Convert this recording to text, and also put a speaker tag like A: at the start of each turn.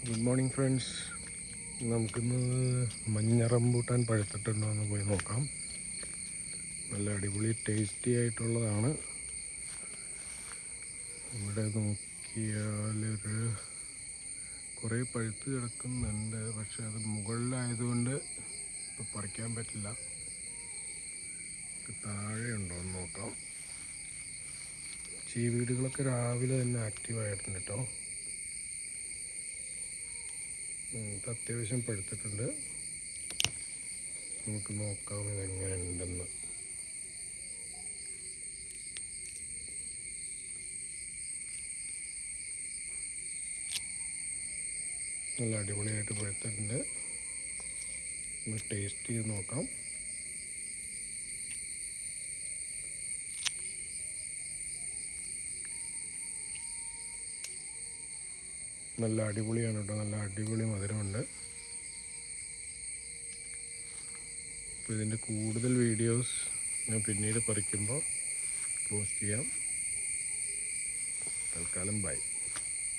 A: Good morning friends. നമുക്കിന്ന് മഞ്ഞ rambutan പഴുത്തിട്ടുണ്ടോ എന്ന് പോയി നോക്കാം. നല്ല അടിപൊളി ടേസ്റ്റി ആയിട്ടുള്ളതാണ്. ഇവിടെ നോക്കിയാലൊരു കുറേ പഴുത്ത് കിടക്കുന്നുണ്ട്, പക്ഷെ അത് മുകളിലായതുകൊണ്ട് ഇപ്പോൾ പറിക്കാൻ പറ്റില്ല. താഴെ ഉണ്ടോ എന്ന് നോക്കാം. ചീവീടുകളൊക്കെ രാവിലെ തന്നെ ആക്റ്റീവായിട്ടുണ്ട് കേട്ടോ. ഇത് അത്യാവശ്യം പഴുത്തിട്ടുണ്ട്. നമുക്ക് നോക്കാം ഇതെങ്ങനെ ഉണ്ടെന്ന്. നല്ല അടിപൊളിയായിട്ട് പഴുത്തിട്ടുണ്ട്. ഒന്ന് ടേസ്റ്റ് ചെയ്ത് നോക്കാം. നല്ല അടിപൊളിയാണ് കേട്ടോ, നല്ല അടിപൊളി മധുരമുണ്ട്. അപ്പോൾ ഇതിൻ്റെ കൂടുതൽ വീഡിയോസ് ഞാൻ പിന്നീട് പറിക്കുമ്പോൾ പോസ്റ്റ് ചെയ്യാം. തൽക്കാലം ബൈ.